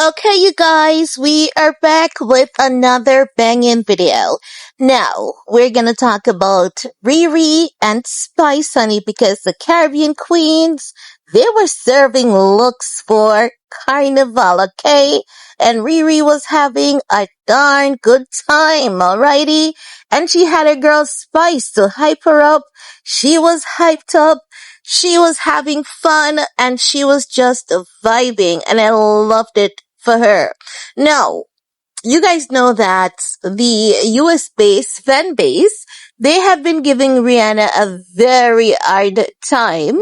Okay, you guys, we are back with another banging video. Now, we're gonna talk about Riri and Spice, honey, because the Caribbean queens, they were serving looks for Carnival, okay? And Riri was having a darn good time, alrighty? And she had her girl Spice to hype her up. She was hyped up. She was having fun and she was just vibing and I loved it for her. Now, you guys know that the US based fan base, they have been giving Rihanna a very hard time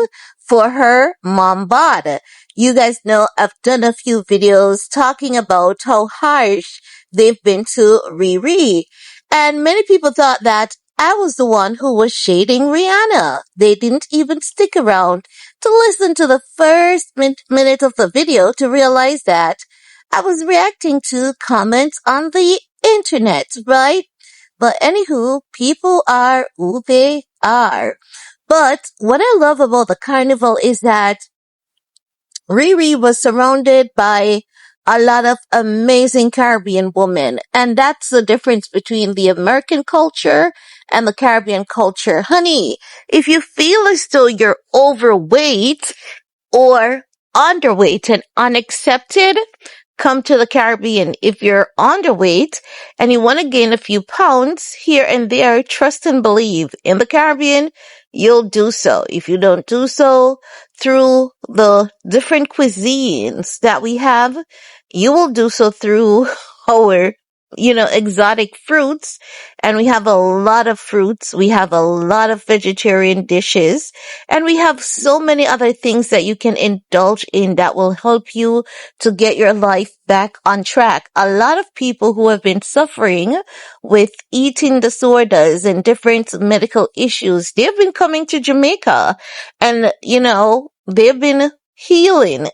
for her mom bod. You guys know I've done a few videos talking about how harsh they've been to Riri. And many people thought that I was the one who was shading Rihanna. They didn't even stick around to listen to the first minute of the video to realize that I was reacting to comments on the internet, right? But anywho, people are who they are. But what I love about the carnival is that Riri was surrounded by a lot of amazing Caribbean women. And that's the difference between the American culture and the Caribbean culture. Honey, if you feel as though you're overweight or underweight and unaccepted, come to the Caribbean. If you're underweight and you want to gain a few pounds here and there, trust and believe in the Caribbean, you'll do so. If you don't do so through the different cuisines that we have, you will do so through our exotic fruits. And we have a lot of fruits. We have a lot of vegetarian dishes. And we have so many other things that you can indulge in that will help you to get your life back on track. A lot of people who have been suffering with eating disorders and different medical issues, they've been coming to Jamaica and, they've been healing.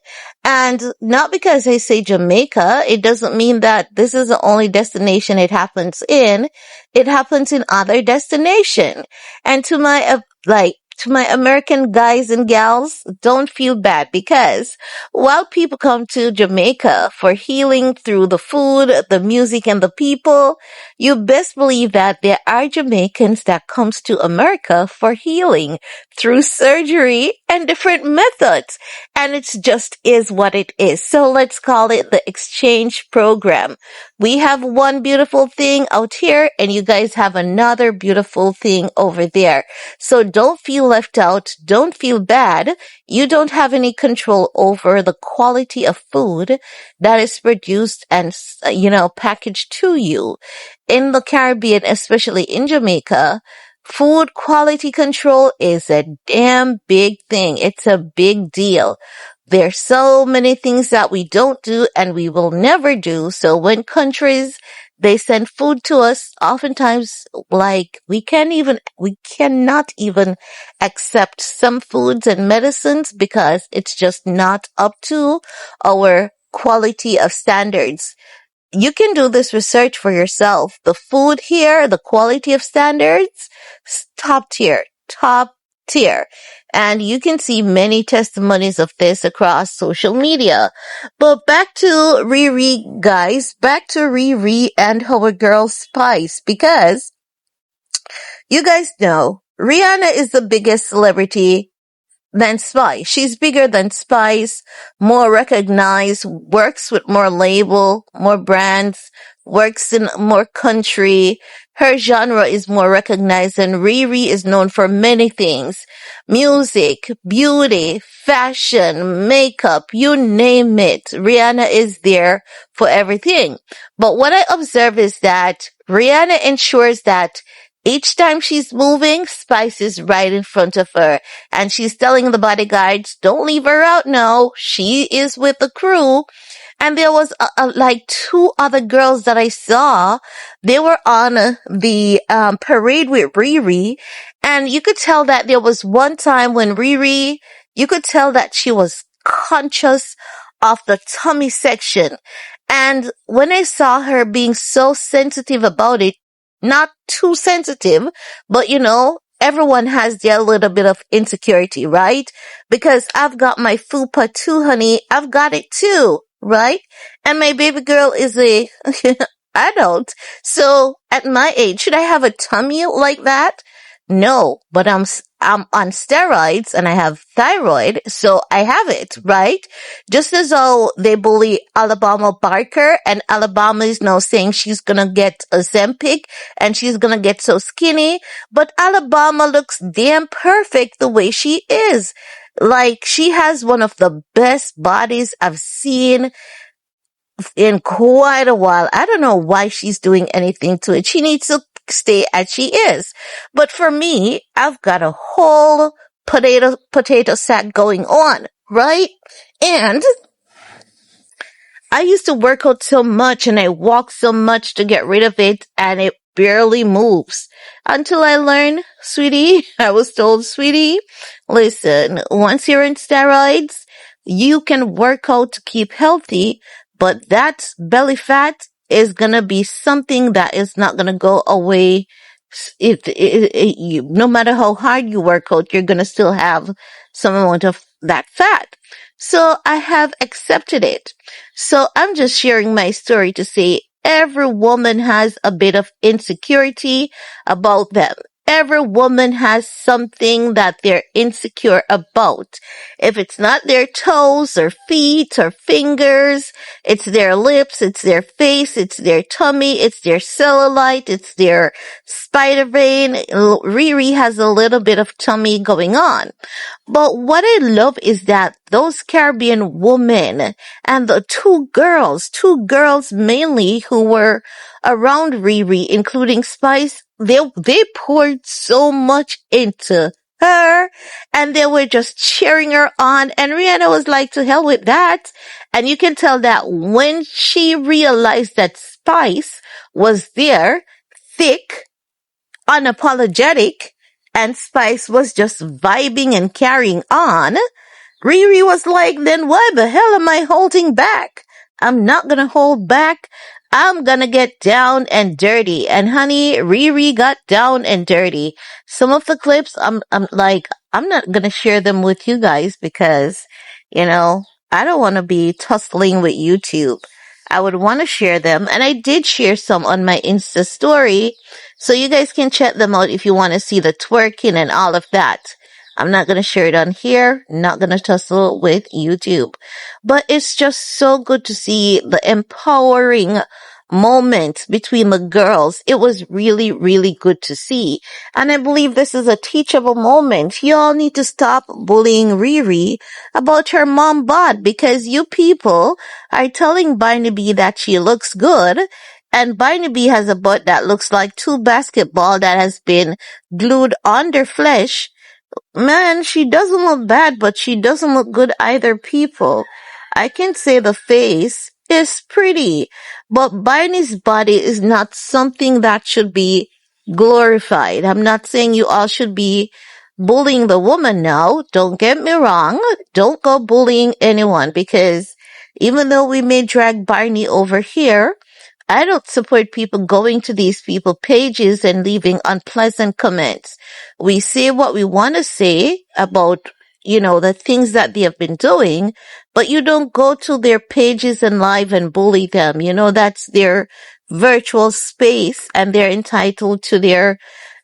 And not because I say Jamaica, it doesn't mean that this is the only destination it happens in. It happens in other destinations. And to my American guys and gals, don't feel bad because while people come to Jamaica for healing through the food, the music, and the people, you best believe that there are Jamaicans that comes to America for healing through surgery and different methods. And it just is what it is. So let's call it the exchange program. We have one beautiful thing out here and you guys have another beautiful thing over there. So don't feel left out. Don't feel bad. You don't have any control over the quality of food that is produced and, packaged to you. In the Caribbean, especially in Jamaica, food quality control is a damn big thing. It's a big deal. There's so many things that we don't do and we will never do. So when countries, they send food to us, oftentimes, we cannot even accept some foods and medicines because it's just not up to our quality of standards. You can do this research for yourself. The food here, the quality of standards, top tier, top tier. And you can see many testimonies of this across social media. But back to Riri, guys, back to Riri and our girl Spice, because you guys know Rihanna is the biggest celebrity than Spice. She's bigger than Spice, more recognized, works with more label, more brands, works in more country. Her genre is more recognized and Riri is known for many things. Music, beauty, fashion, makeup, you name it. Rihanna is there for everything. But what I observe is that Rihanna ensures that each time she's moving, Spice is right in front of her. And she's telling the bodyguards, don't leave her out now. She is with the crew. And there was like two other girls that I saw. They were on the parade with Riri. And you could tell that there was one time when Riri, you could tell that she was conscious of the tummy section. And when I saw her being so sensitive about it, not too sensitive, but everyone has their little bit of insecurity, right? Because I've got my fupa too, honey. I've got it too, right? And my baby girl is a adult. So at my age, should I have a tummy like that? No, but I'm on steroids and I have thyroid, so I have it, right? Just as though they bully Alabama Barker and Alabama is now saying she's gonna get Ozempic and she's gonna get so skinny, but Alabama looks damn perfect the way she is. Like she has one of the best bodies I've seen in quite a while. I don't know why she's doing anything to it. She needs to stay as she is. But for me, I've got a whole potato sack going on, right? And I used to work out so much and I walk so much to get rid of it and it barely moves. Until I learned, sweetie, I was told, sweetie, listen, once you're in steroids, you can work out to keep healthy, but that belly fat is gonna be something that is not gonna go away. No matter how hard you work out, you're gonna still have some amount of that fat. So I have accepted it. So I'm just sharing my story to say every woman has a bit of insecurity about them. Every woman has something that they're insecure about. If it's not their toes or feet or fingers, it's their lips, it's their face, it's their tummy, it's their cellulite, it's their spider vein. Riri has a little bit of tummy going on. But what I love is that those Caribbean women and the two girls mainly who were around Riri, including Spice, they poured so much into her and they were just cheering her on. And Rihanna was like, to hell with that. And you can tell that when she realized that Spice was there, thick, unapologetic, and Spice was just vibing and carrying on, Riri was like, then why the hell am I holding back? I'm not gonna hold back. I'm gonna get down and dirty. And honey, Riri got down and dirty. Some of the clips, I'm like, I'm not gonna share them with you guys because, I don't want to be tussling with YouTube. I would want to share them. And I did share some on my Insta story. So you guys can check them out if you want to see the twerking and all of that. I'm not going to share it on here. Not going to tussle with YouTube. But it's just so good to see the empowering moment between the girls. It was really, really good to see. And I believe this is a teachable moment. Y'all need to stop bullying Riri about her mom bod because you people are telling Barnaby that she looks good. And Barnaby has a butt that looks like two basketball that has been glued on their flesh. Man, she doesn't look bad, but she doesn't look good either, people. I can say the face is pretty, but Barney's body is not something that should be glorified. I'm not saying you all should be bullying the woman now. Don't get me wrong. Don't go bullying anyone because even though we may drag Barney over here, I don't support people going to these people pages and leaving unpleasant comments. We say what we want to say about, the things that they have been doing, but you don't go to their pages and live and bully them. That's their virtual space and they're entitled to their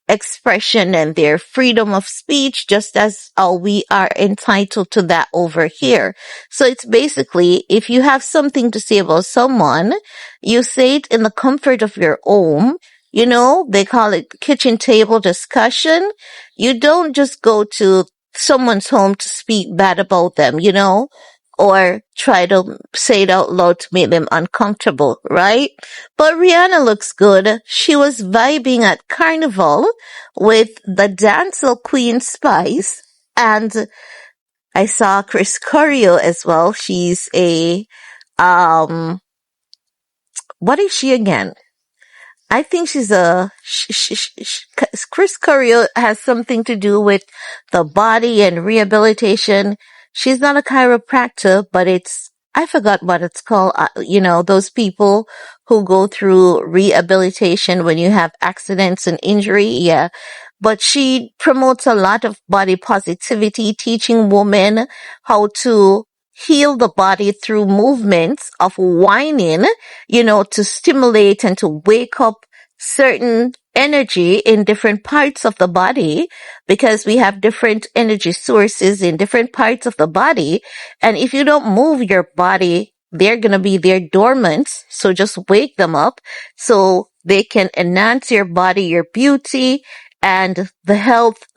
expression and their freedom of speech, just as we are entitled to that over here. So it's basically, if you have something to say about someone, you say it in the comfort of your home. They call it kitchen table discussion. You don't just go to someone's home to speak bad about them, or try to say it out loud to make them uncomfortable, right? But Rihanna looks good. She was vibing at Carnival with the dancehall queen Spice, and I saw Chris Corio as well. She's what is she again? I think she's Chris Corio has something to do with the body and rehabilitation. She's not a chiropractor, but I forgot what it's called. Those people who go through rehabilitation when you have accidents and injury. Yeah. But she promotes a lot of body positivity, teaching women how to heal the body through movements of whining, to stimulate and to wake up certain energy in different parts of the body, because we have different energy sources in different parts of the body. And if you don't move your body, they're going to be there dormant. So just wake them up so they can enhance your body, your beauty, and the health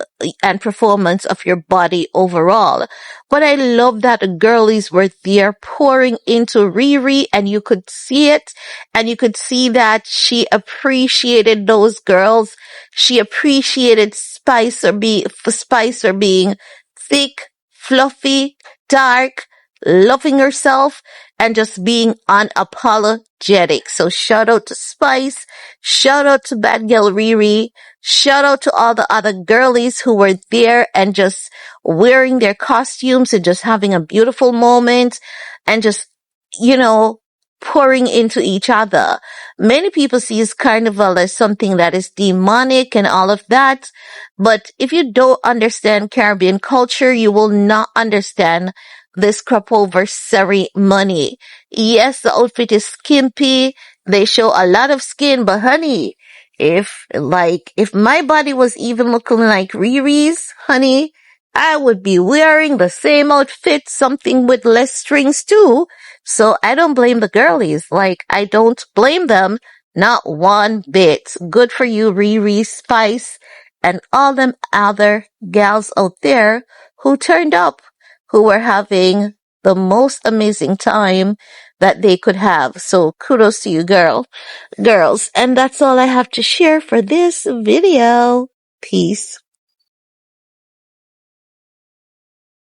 and performance of your body overall. But I love that the girlies were there pouring into Riri, and you could see it, and you could see that she appreciated those girls. She appreciated Spice for being thick, fluffy, dark, loving herself, and just being unapologetic. So shout out to Spice, shout out to Bad Girl Riri, shout out to all the other girlies who were there and just wearing their costumes and just having a beautiful moment and just, you know, pouring into each other. Many people see carnival as something that is demonic and all of that. But if you don't understand Caribbean culture, you will not understand this crop over ceremony. Yes, the outfit is skimpy. They show a lot of skin, but honey, if my body was even looking like Riri's, honey, I would be wearing the same outfit, something with less strings too. So I don't blame the girlies. I don't blame them. Not one bit. Good for you, Riri, Spice, and all them other gals out there who turned up, who were having the most amazing time that they could have. So kudos to you, girls. And that's all I have to share for this video. Peace.